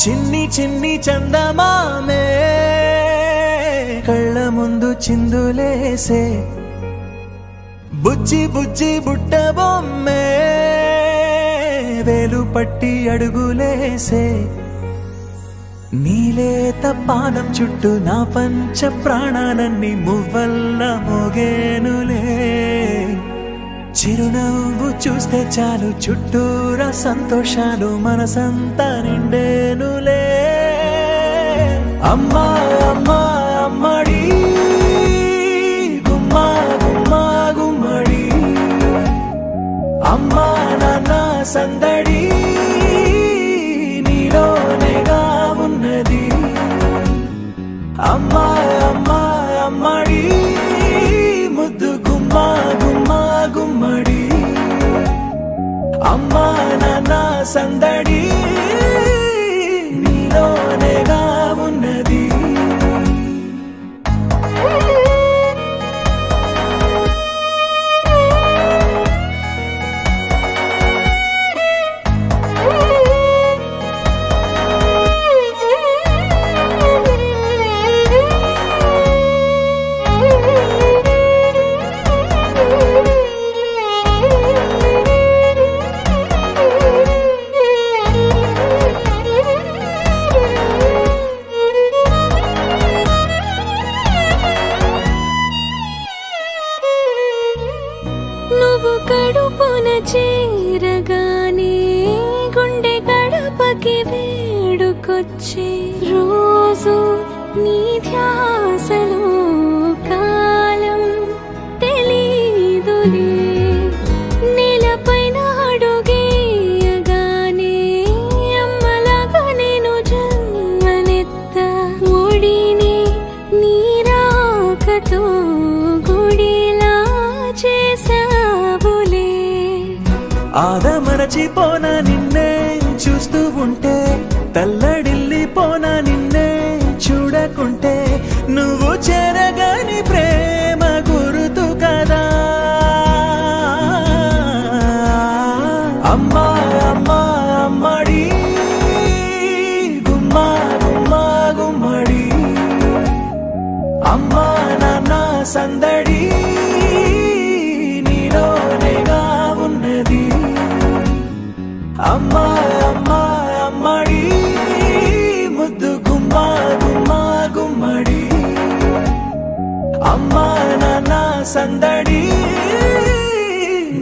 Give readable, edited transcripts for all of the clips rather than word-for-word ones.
చిన్ని చిన్ని చందమామే కళ్ళ ముందు చిందులేసే బుజ్జి బుజ్జి బుట్ట బొమ్మే వేలు పట్టి అడుగులేసే నీలేత పానం చుట్టూ నా పంచ ప్రాణాలన్నీ మువ్వల్ల మోగేనులే చిరునవ్వు చూస్తే చాలు చుట్టూరా సంతోషాలు మనసంతా నిండేనులే అమ్మా అమ్మా అమ్మడి గుమ్మా గుమ్మా గుమ్మడి అమ్మా నాన్న సందడి నీలోనేగా ఉన్నది అమ్మా అమ్మా అమ్మడి ముద్దు గుమ్మా గుమ్మా గుమ్మడి అమ్మా నాన్న సందడి నీలోనేగా ఉన్నది నువ్వు కడుపున చేరగానే గుండె గడపకి వేడుకొచ్చే రోజు నీ ధ్యాసలో కాలం తెలీదులే నేలపైన అడుగేయగానే అమ్మలాగా నేను జన్మనెత్త ఒడిని నీ రాకతో గుడిలా చేసావులే ఆదమరచిపోనా నిన్నే చూస్తూ ఉంటే తల్లడిల్లిపోనా నిన్నే చూడకుంటే నువ్వు చెరగని ప్రేమ గురుతు కదా అమ్మా అమ్మా అమ్మడి గుమ్మా గుమ్మా గుమ్మడి అమ్మా నాన్న సందడి నీలోనేగా ఉన్నది అమ్మా అమ్మా అమ్మడి ముద్దు గుమ్మా గుమ్మా గుమ్మడి అమ్మా నాన్న సందడి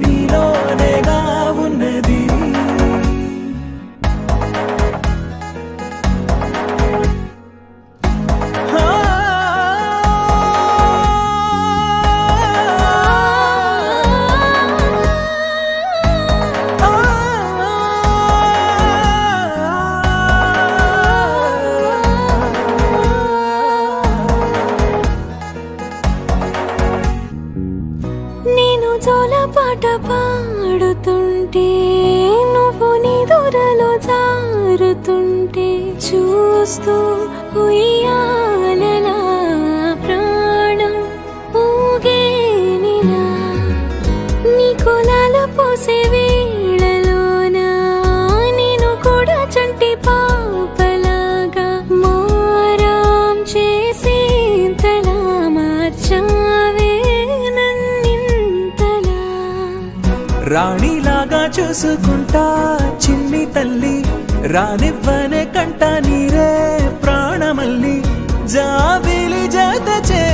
నీలోనేగా ఉన్నది నేను జోలపాట పాడుతుంటే నువ్వు నీ దూరలో జారుతుంటే చూస్తూ ఉయ్యాలలా ప్రాణం ఊగేనిలా నీ కులాల పోసే వేళలోనా నేను కూడా చంటి పాపలాగా మారాం చేసేంతలా మార్చావే రాణిలాగా చూసుకుంటా చిన్ని తల్లి రానివ్వనే కంట నీరే ప్రాణమల్లి జాబిలి జత చే